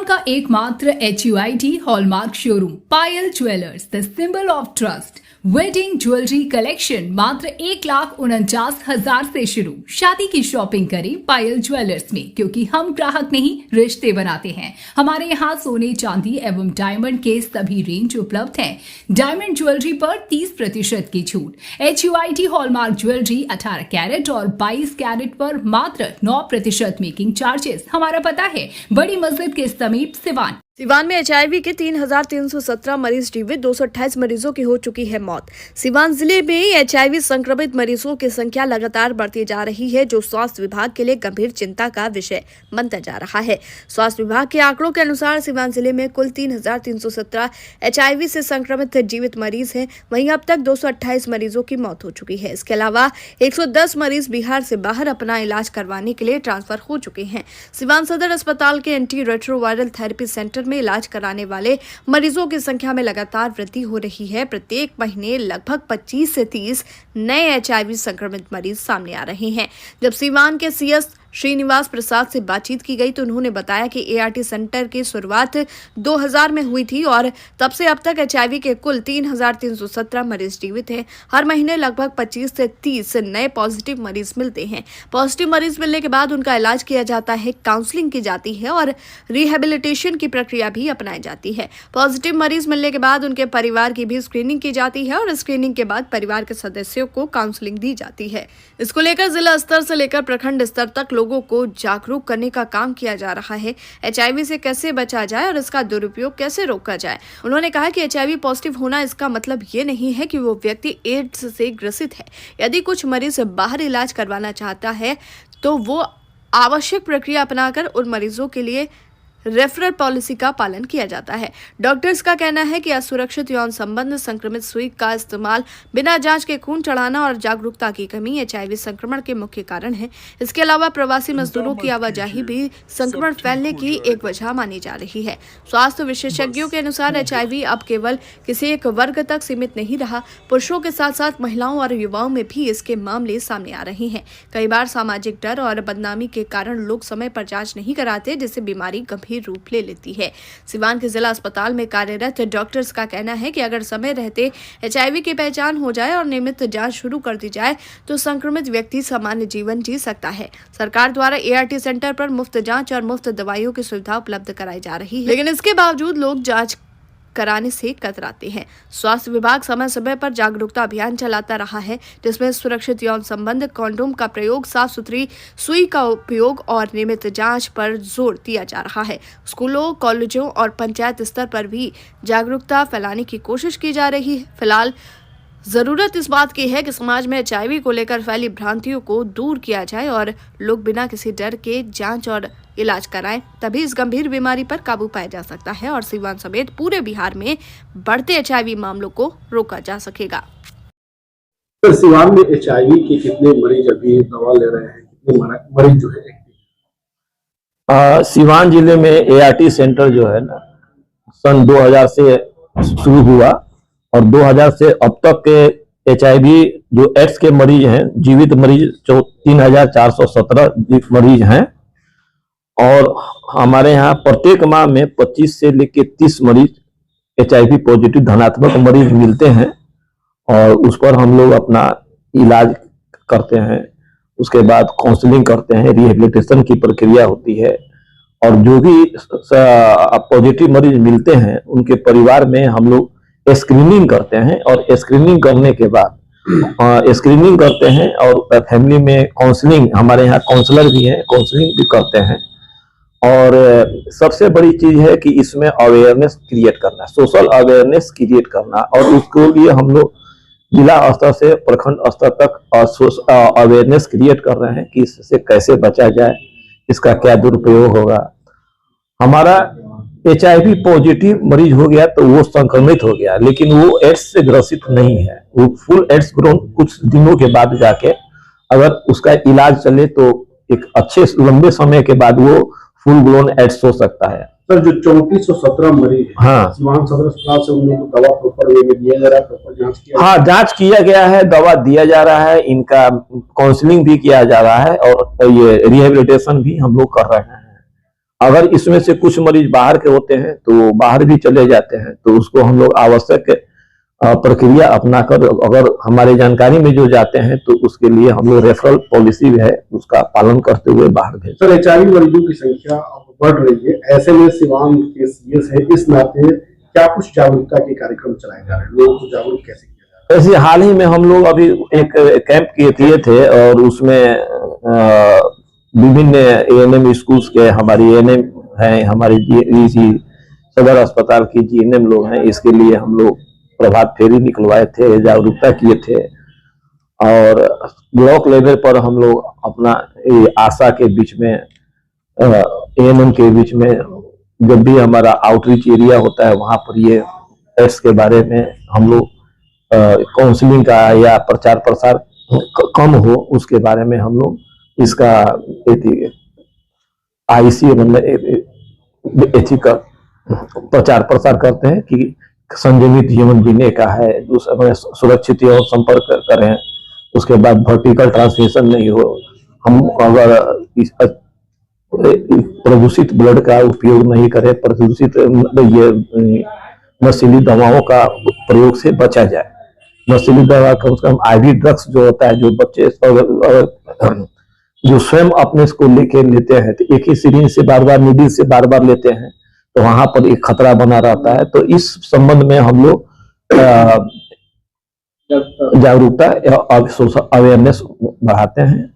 सिवान का एकमात्र HUID hallmark showroom Payal jewellers, the symbol of trust. Wedding jewellery collection मात्र 1,49,000 से शुरू। शादी की शॉपिंग करें पायल ज्वेलर्स में, क्योंकि हम ग्राहक नहीं रिश्ते बनाते हैं। हमारे यहाँ सोने चांदी एवं डायमंड के सभी रेंज उपलब्ध हैं। डायमंड ज्वेलरी पर 30% की छूट। HUID हॉलमार्क ज्वेलरी 18 कैरेट और 22 कैरेट पर मात्र 9% मेकिंग चार्जेस। हमारा पता है बड़ी मस्जिद के समीप सिवान। सिवान में HIV के 3,317 मरीज जीवित, 228 मरीजों की हो चुकी है मौत। सिवान जिले में HIV संक्रमित मरीजों की संख्या लगातार बढ़ती जा रही है, जो स्वास्थ्य विभाग के लिए गंभीर चिंता का विषय बनता जा रहा है। स्वास्थ्य विभाग के आंकड़ों के अनुसार सिवान जिले में कुल 3,317 HIV से संक्रमित जीवित मरीज हैं। वहीं अब तक 228 मरीजों की मौत हो चुकी है। इसके अलावा 110 मरीज बिहार से बाहर अपना इलाज करवाने के लिए ट्रांसफर हो चुके हैं। सिवान सदर अस्पताल के एंटी रेट्रोवायरल थेरेपी सेंटर में इलाज कराने वाले मरीजों की संख्या में लगातार वृद्धि हो रही है। प्रत्येक महीने लगभग 25 से 30 नए HIV संक्रमित मरीज सामने आ रहे हैं। जब सिवान के CS श्रीनिवास प्रसाद से बातचीत की गई तो उन्होंने बताया कि ART सेंटर की शुरुआत 2000 में हुई थी और तब से अब तक HIV के कुल 3,317 मरीज जीवित हैं। हर महीने लगभग 25 से 30 नए पॉजिटिव मरीज मिलते हैं। पॉजिटिव मरीज मिलने के बाद उनका इलाज किया जाता है, काउंसलिंग की जाती है और रिहेबिलिटेशन की प्रक्रिया भी अपनाई जाती है। पॉजिटिव मरीज मिलने के बाद उनके परिवार की भी स्क्रीनिंग की जाती है और स्क्रीनिंग के बाद परिवार के सदस्यों को काउंसलिंग दी जाती है। इसको लेकर जिला स्तर से लेकर प्रखंड स्तर तक लोगों को जागरूक करने का काम किया जा रहा है। HIV से कैसे बचा जाए और इसका दुरुपयोग कैसे रोका जाए। उन्होंने कहा कि HIV पॉजिटिव होना इसका मतलब ये नहीं है कि वो व्यक्ति एड्स से ग्रसित है। यदि कुछ मरीज बाहर इलाज करवाना चाहता है तो वो आवश्यक प्रक्रिया अपनाकर उन मरीजों के लिए रेफरल पॉलिसी का पालन किया जाता है। डॉक्टर्स का कहना है कि असुरक्षित यौन संबंध, संक्रमित सुई का इस्तेमाल, बिना जांच के खून चढ़ाना और जागरूकता की कमी HIV संक्रमण के मुख्य कारण है। इसके अलावा प्रवासी मजदूरों की आवाजाही भी संक्रमण फैलने की एक वजह मानी जा रही है। स्वास्थ्य विशेषज्ञों के अनुसार HIV अब केवल किसी एक वर्ग तक सीमित नहीं रहा। पुरुषों के साथ साथ महिलाओं और युवाओं में भी इसके मामले सामने आ रहे हैं। कई बार सामाजिक डर और बदनामी के कारण लोग समय पर जाँच नहीं कराते, जिससे बीमारी गंभीर रूप ले लेती है। सिवान के जिला अस्पताल में कार्यरत डॉक्टर्स का कहना है कि अगर समय रहते HIV की पहचान हो जाए और नियमित जांच शुरू कर दी जाए तो संक्रमित व्यक्ति सामान्य जीवन जी सकता है। सरकार द्वारा ART सेंटर पर मुफ्त जांच और मुफ्त दवाइयों की सुविधा उपलब्ध कराई जा रही है, लेकिन इसके बावजूद लोग जांच कराने से कतराते हैं। स्वास्थ्य विभाग समय समय पर जागरूकता अभियान चलाता रहा है, जिसमें सुरक्षित यौन संबंध, कॉन्डोम का प्रयोग, साफ सुथरी सुई का उपयोग और नियमित जांच पर जोर दिया जा रहा है। स्कूलों, कॉलेजों और पंचायत स्तर पर भी जागरूकता फैलाने की कोशिश की जा रही है। फिलहाल जरूरत इस बात की है कि समाज में HIV को लेकर फैली भ्रांतियों को दूर किया जाए और लोग बिना किसी डर के जांच और इलाज कराएं, तभी इस गंभीर बीमारी पर काबू पाया जा सकता है और सिवान समेत पूरे बिहार में बढ़ते HIV मामलों को रोका जा सकेगा। तो सिवान में HIV के कितने मरीज अभी दवा ले रहे हैं, कितने मरीज जो है? सिवान जिले में ART सेंटर जो है ना, सन 2000 से शुरू हुआ और 2000 से अब तक के HIV जो एड्स के मरीज हैं, जीवित मरीज 3,417 मरीज हैं और हमारे यहाँ प्रत्येक माह में 25 से लेकर 30 मरीज HIV पॉजिटिव धनात्मक मरीज मिलते हैं और उस पर हम लोग अपना इलाज करते हैं। उसके बाद काउंसलिंग करते हैं, रिहेबिलिटेशन की प्रक्रिया होती है और जो भी पॉजिटिव मरीज मिलते हैं उनके परिवार में हम लोग स्क्रीनिंग करते हैं और स्क्रीनिंग करने के बाद स्क्रीनिंग करते हैं और फैमिली में काउंसलिंग, हमारे यहाँ काउंसलर भी हैं, काउंसलिंग भी करते हैं। और सबसे बड़ी चीज है कि इसमें अवेयरनेस क्रिएट करना, सोशल अवेयरनेस क्रिएट करना और उसके लिए हम लोग जिला स्तर से प्रखंड स्तर तक अवेयरनेस क्रिएट कर रहे हैं कि इससे कैसे बचा जाए, इसका क्या दुरुपयोग होगा। हमारा HIV पॉजिटिव मरीज हो गया तो वो संक्रमित हो गया, लेकिन वो एड्स से ग्रसित नहीं है। वो फुल एड्स ग्रोन कुछ दिनों के बाद जाके अगर उसका इलाज चले तो एक अच्छे लंबे समय के बाद वो फुल ग्रोन एड्स हो सकता है। सर, जो 3417 मरीज हैं, हाँ, सिवान सदर अस्पताल से उन लोगों को दवा प्रॉपर वे में दिया जा रहा है, प्रॉपर जांच किया? हाँ, जांच किया गया है, दवा दिया जा रहा है, इनका काउंसलिंग भी किया जा रहा है और ये रिहेबिलिटेशन भी हम लोग कर रहे हैं। अगर इसमें से कुछ मरीज बाहर के होते हैं तो बाहर भी चले जाते हैं, तो उसको हम लोग आवश्यक प्रक्रिया अपनाकर अगर हमारे जानकारी में जो जाते हैं तो उसके लिए हम लोग रेफरल पॉलिसी है उसका पालन करते हुए बाहर भेज। सर, HIV मरीजों की संख्या अब बढ़ रही है, ऐसे में सिवान के CS है, इस नाते क्या कुछ जागरूकता के कार्यक्रम चलाए जा रहे हैं, लोगों को जागरूक कैसे किया जा रहा है? ऐसे हाल ही में हम लोग अभी एक कैंप किए थे और उसमें विभिन्न ANM स्कूल्स के हमारी ANM है, हमारी जी सदर अस्पताल की GNM लोग हैं, इसके लिए हम लोग प्रभात फेरी निकलवाए थे, जागरूकता किए थे। और ब्लॉक लेवल पर हम लोग अपना आशा के बीच में ANM के बीच में जब भी हमारा आउटरीच एरिया होता है वहां पर ये एड्स के बारे में हम लोग काउंसलिंग का या प्रचार प्रसार कम हो उसके बारे में हम लोग इसका IC एथी का प्रचार प्रसार करते हैं कि संयमित जीवन जीने का है, दूसरा सुरक्षित और संपर्क करें, उसके बाद वर्टिकल ट्रांसमिशन नहीं हो, हम अगर प्रदूषित ब्लड का उपयोग नहीं करें, प्रदूषित ये नशीली दवाओं का प्रयोग से बचा जाए। नशीली दवा कम से कम IV ड्रग्स जो होता है, जो बच्चे जो स्वयं अपने को लेते हैं तो एक ही सिरिंज से बार बार नीडल से बार बार लेते हैं तो वहां पर एक खतरा बना रहता है। तो इस संबंध में हम लोग जागरूकता अवेयरनेस बढ़ाते हैं।